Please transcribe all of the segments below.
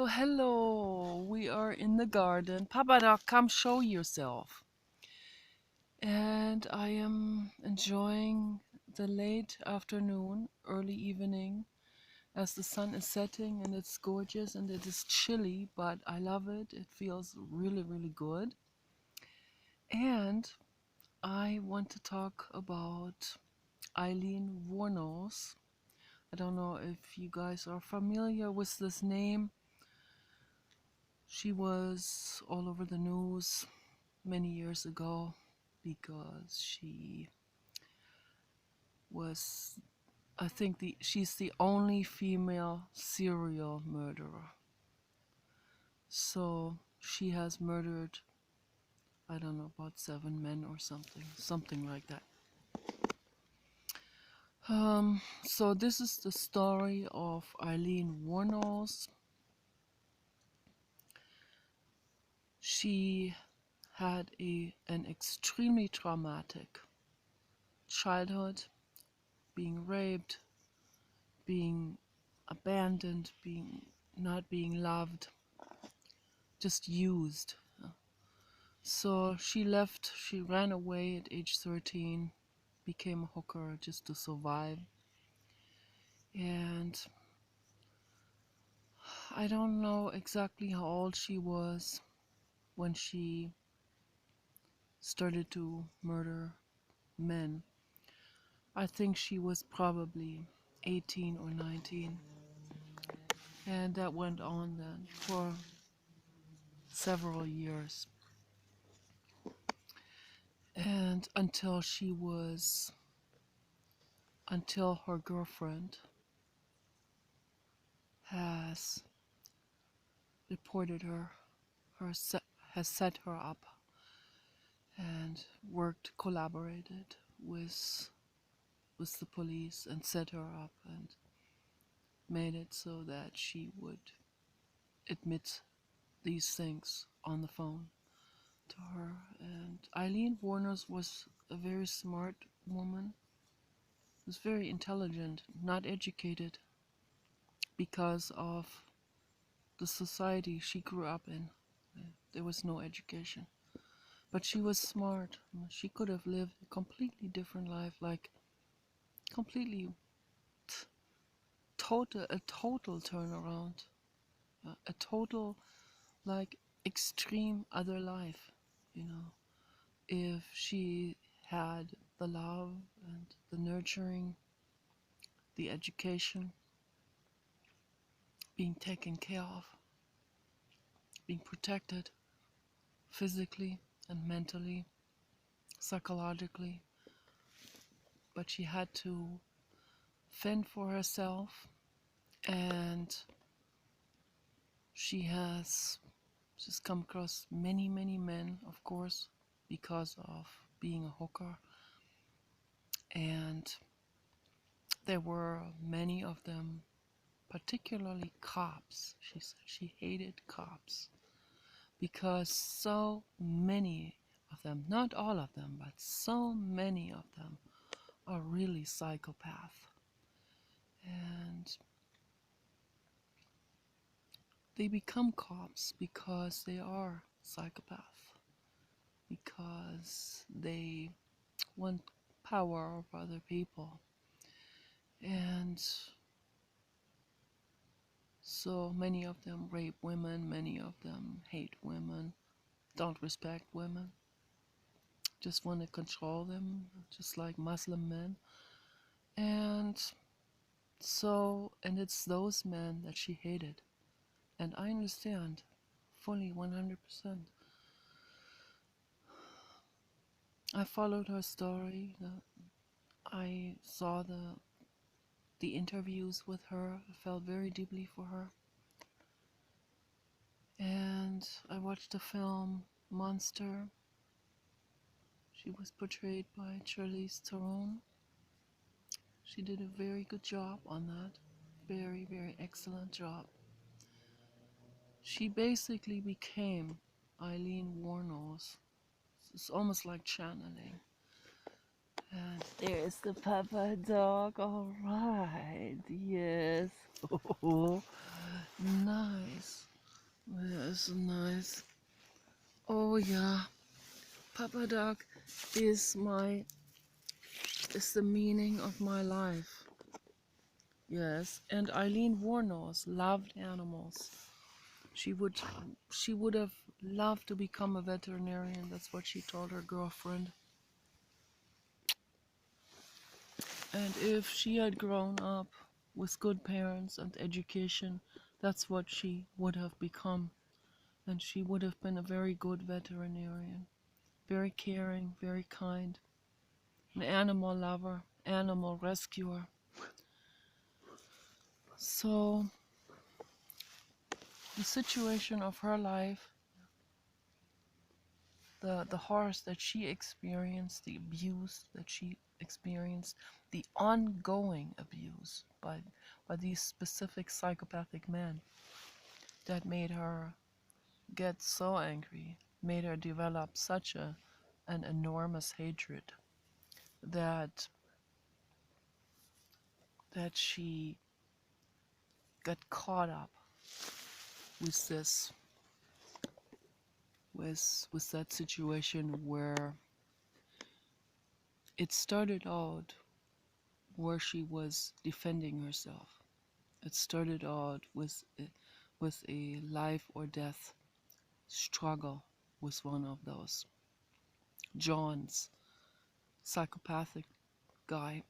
hello. We are in the garden. Papa Dog, come show yourself. And I am enjoying the late afternoon, early evening, as the sun is setting and it's gorgeous and it is chilly, but I love it. It feels really, really good. And I want to talk about Aileen Wuornos. I don't know if you guys are familiar with this name. She was all over the news many years ago because she was, I think she's the only female serial murderer. So she has murdered, I don't know, about 7 men or something like that. So this is the story of Aileen Wuornos. She had an extremely traumatic childhood, being raped, being abandoned, not being loved, just used. So she ran away at age 13, became a hooker just to survive. And I don't know exactly how old she was when she started to murder men. I think she was probably 18 or 19. And that went on then for several years. And until her girlfriend has reported has set her up and collaborated with the police and set her up and made it so that she would admit these things on the phone to her. And Aileen Wuornos was a very smart woman, was very intelligent, not educated because of the society she grew up in. There was no education. But she was smart. She could have lived a completely different life, like completely a total turnaround, a total like extreme other life, you know, if she had the love and the nurturing, the education, being taken care of, being protected physically and mentally, psychologically. But she had to fend for herself, and she's come across many, many men, of course, because of being a hooker. And there were many of them, particularly cops. She said she hated cops because so many of them, not all of them, but so many of them are really psychopaths. And they become cops because they are psychopaths, because they want power over other people. And so many of them rape women, many of them hate women, don't respect women, just want to control them, just like Muslim men. And and it's those men that she hated. And I understand fully 100%. I followed her story. I saw the interviews with her. I felt very deeply for her. And I watched the film Monster. She was portrayed by Charlize Theron. She did a very good job on that. Very, very excellent job. She basically became Aileen Wuornos. It's almost like channeling. And there's the papa dog. All right. Yes. Oh, nice. Yeah, it's nice. Oh yeah, Papa Dog is is the meaning of my life. Yes, and Aileen Wuornos loved animals. She would she would have loved to become a veterinarian. That's what she told her girlfriend. And if she had grown up with good parents and education, that's what she would have become. And she would have been a very good veterinarian. Very caring, very kind, an animal lover, animal rescuer. So the situation of her life, the horrors that she experienced, the abuse that she experienced, the ongoing abuse by these specific psychopathic men that made her get so angry, made her develop such an enormous hatred that she got caught up with this with that situation where it started out where she was defending herself. It started out with a life or death struggle with one of those John's psychopathic guy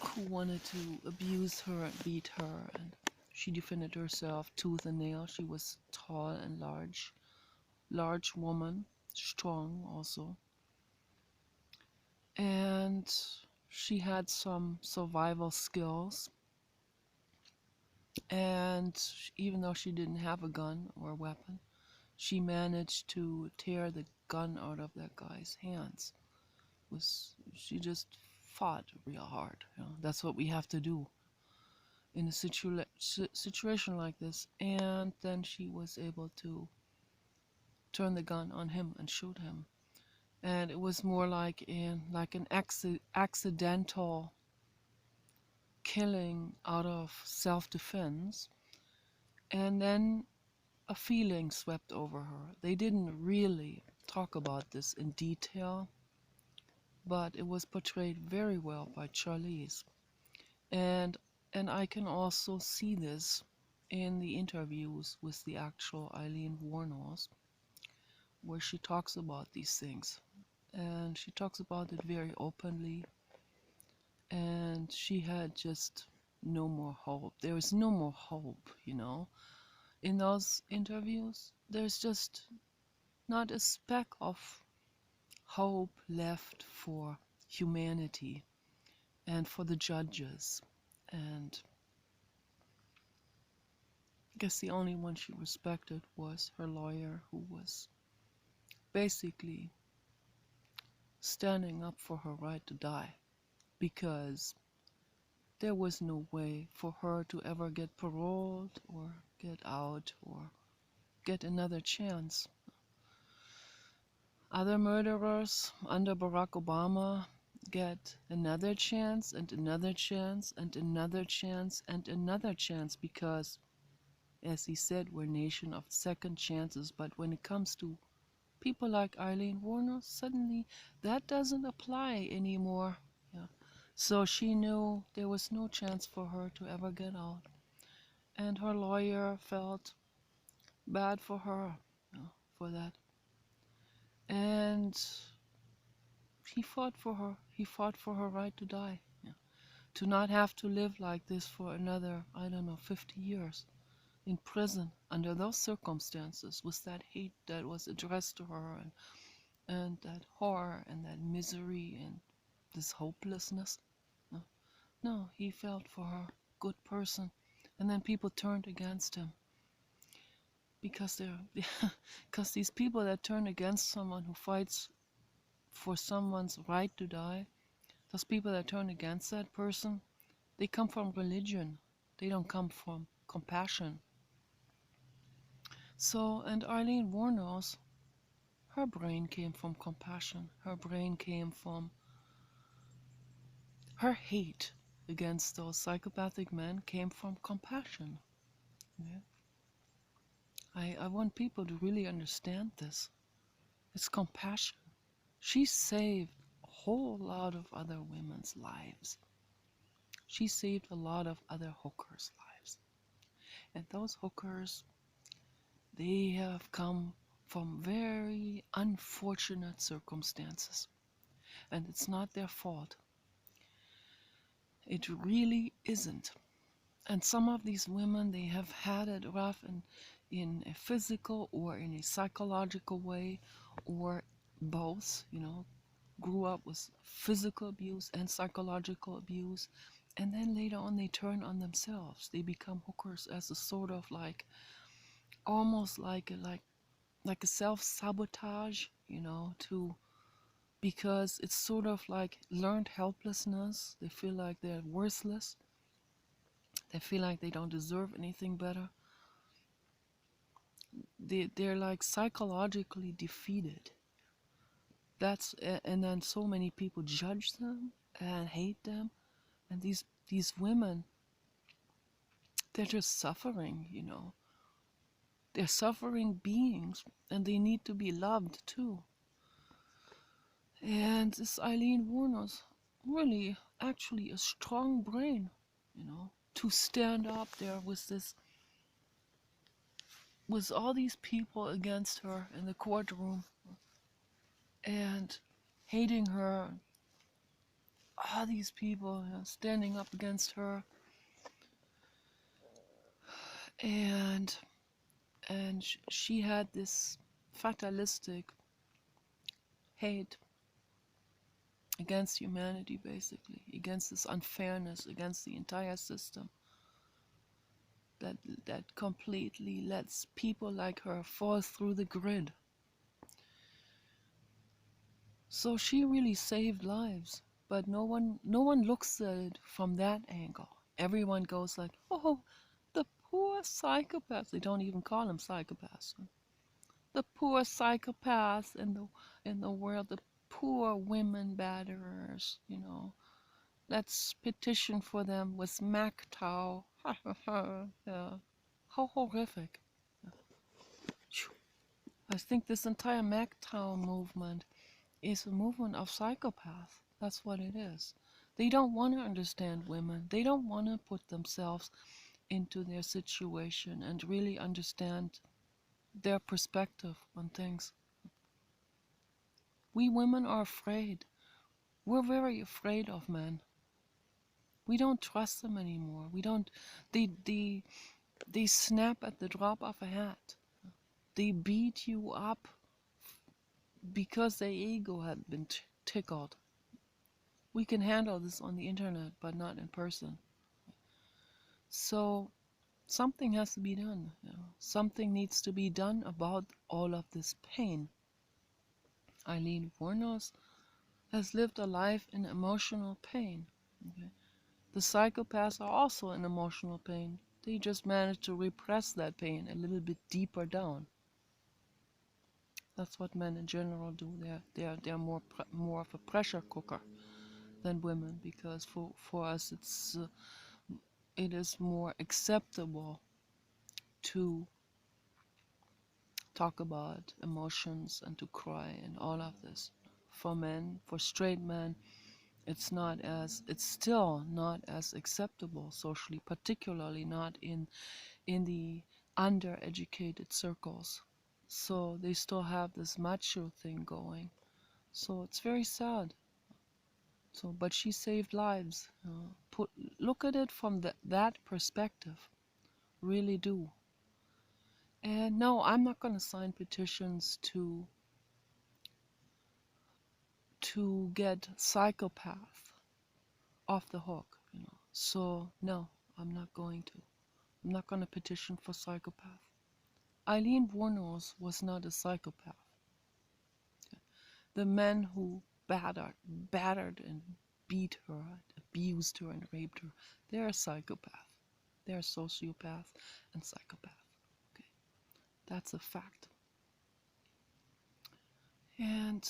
who wanted to abuse her and beat her, and she defended herself tooth and nail. She was tall and large woman, strong also, and she had some survival skills. And even though she didn't have a gun or a weapon, she managed to tear the gun out of that guy's hands. She just fought real hard. That's what we have to do in a situation like this. And then she was able to turn the gun on him and shoot him. And it was more like an accidental killing out of self-defense. And then a feeling swept over her. They didn't really talk about this in detail, but it was portrayed very well by Charlize. And I can also see this in the interviews with the actual Aileen Wuornos, where she talks about these things. And she talks about it very openly. And she had just no more hope. There is no more hope. In those interviews, there's just not a speck of hope left for humanity and for the judges. And I guess the only one she respected was her lawyer, who was basically standing up for her right to die, because there was no way for her to ever get paroled or get out or get another chance. Other murderers under Barack Obama get another chance and another chance and another chance and another chance, because, as he said, we're a nation of second chances. But when it comes to people like Aileen Wuornos, suddenly that doesn't apply anymore. Yeah. So she knew there was no chance for her to ever get out. And her lawyer felt bad for her, for that. And he fought for her. He fought for her right to die. Yeah. To not have to live like this for another, 50 years in prison under those circumstances, with that hate that was addressed to her, and that horror and that misery and this hopelessness. No, no, he felt for her, good person. And then people turned against him, because because these people that turn against someone who fights for someone's right to die, those people that turn against that person, they come from religion. They don't come from compassion. So, and Aileen Wuornos, her brain came from compassion. Her brain came from her hate against those psychopathic men, came from compassion. Yeah. I want people to really understand this. It's compassion. She saved a whole lot of other women's lives. She saved a lot of other hookers' lives. And those hookers, they have come from very unfortunate circumstances. And it's not their fault. It really isn't. And some of these women, they have had it rough in a physical or in a psychological way, or both, grew up with physical abuse and psychological abuse. And then later on, they turn on themselves. They become hookers as a sort of almost like a self-sabotage, because it's sort of like learned helplessness. They feel like they're worthless. They feel like they don't deserve anything better. They're like psychologically defeated. And then so many people judge them and hate them. And these women, they're just suffering. They're suffering beings, and they need to be loved too. And this Aileen Wuornos, really, actually a strong brain, to stand up there with all these people against her in the courtroom and hating her. All these people standing up against her, and she had this fatalistic hate against humanity, basically, against this unfairness, against the entire system that completely lets people like her fall through the grid. So she really saved lives, but no one looks at it from that angle. Everyone goes like, oh, the poor psychopaths. They don't even call them psychopaths. The poor psychopaths in the world, the poor women batterers, Let's petition for them with MacTow. Yeah. How horrific. I think this entire MacTow movement is a movement of psychopaths. That's what it is. They don't want to understand women. They don't want to put themselves into their situation and really understand their perspective on things. We women are afraid. We're very afraid of men. We don't trust them anymore. We don't. They snap at the drop of a hat. They beat you up because their ego had been tickled. We can handle this on the internet, but not in person. So something has to be done. Something needs to be done about all of this pain. Aileen Wuornos has lived a life in emotional pain. Okay? The psychopaths are also in emotional pain. They just manage to repress that pain a little bit deeper down. That's what men in general do. They're more of a pressure cooker than women, because for us it is more acceptable to talk about emotions and to cry and all of this. For men, for straight men, it's still not as acceptable socially, particularly not in the undereducated circles. So they still have this macho thing going. So it's very sad. So, but she saved lives. Look at it from that perspective. Really do. And no, I'm not going to sign petitions to get psychopath off the hook. So no, I'm not going to. I'm not going to petition for psychopath. Aileen Wuornos was not a psychopath. The men who battered and beat her, abused her and raped her, they're a psychopath. They're a sociopath and psychopath. Okay, that's a fact. And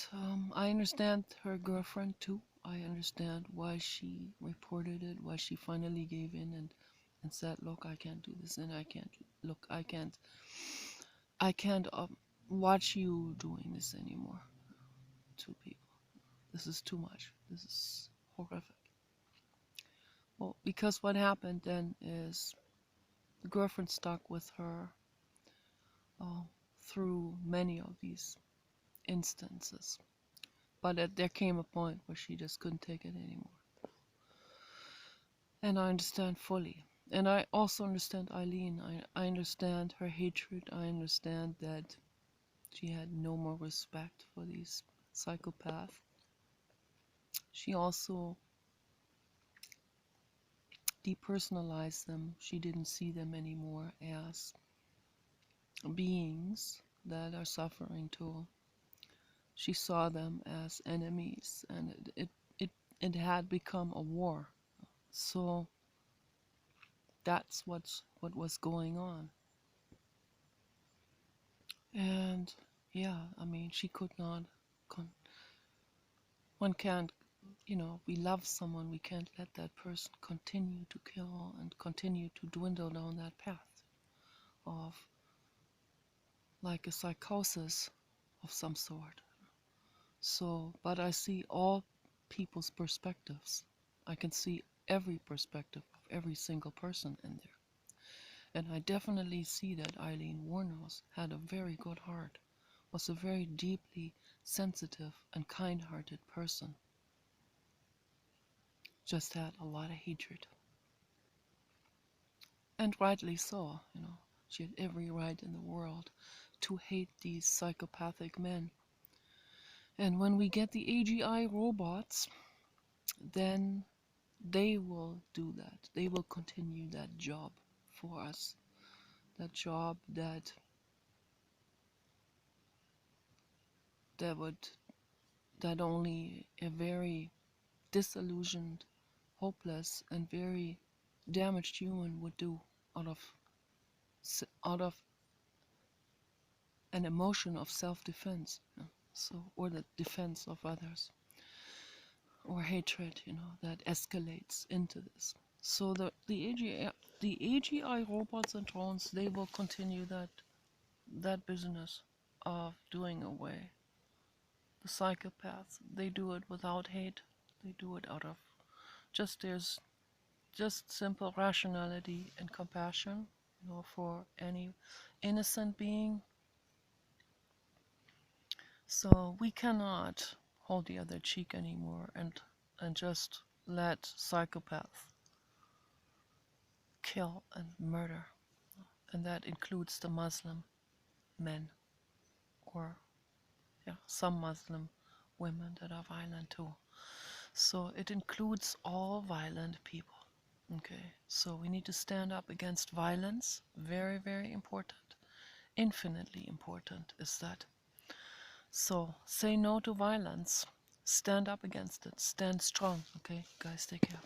I understand her girlfriend too. I understand why she reported it, why she finally gave in and said, look, I can't do this, and I can't I can't watch you doing this anymore to people. This is too much. This is horrific. Well, because what happened then is the girlfriend stuck with her uh, through many of these instances. But there came a point where she just couldn't take it anymore. And I understand fully. And I also understand Aileen. I understand her hatred. I understand that she had no more respect for these psychopaths. She also depersonalized them. She didn't see them anymore as beings that are suffering too. She saw them as enemies, and it had become a war. So that's what was going on. And yeah, I mean, she could not. One can't, we love someone, we can't let that person continue to kill and continue to dwindle down that path of like a psychosis of some sort. So, but I see all people's perspectives. I can see every perspective of every single person in there. And I definitely see that Aileen Wuornos had a very good heart, was a very deeply sensitive and kind-hearted person. Just had a lot of hatred. And rightly so, She had every right in the world to hate these psychopathic men. And when we get the AGI robots, then they will do that. They will continue that job for us. That job that only a very disillusioned, hopeless, and very damaged human would do out of an emotion of self-defense, or the defense of others, or hatred, that escalates into this. So the AGI robots and drones, they will continue that business of doing away the psychopaths. They do it without hate. They do it out of there's just simple rationality and compassion, for any innocent being. So we cannot hold the other cheek anymore and just let psychopaths kill and murder. And that includes the Muslim men, or some Muslim women that are violent too. So it includes all violent people. Okay, so we need to stand up against violence. Very, very important. Infinitely important is that. So say no to violence. Stand up against it. Stand strong. Okay, guys, take care.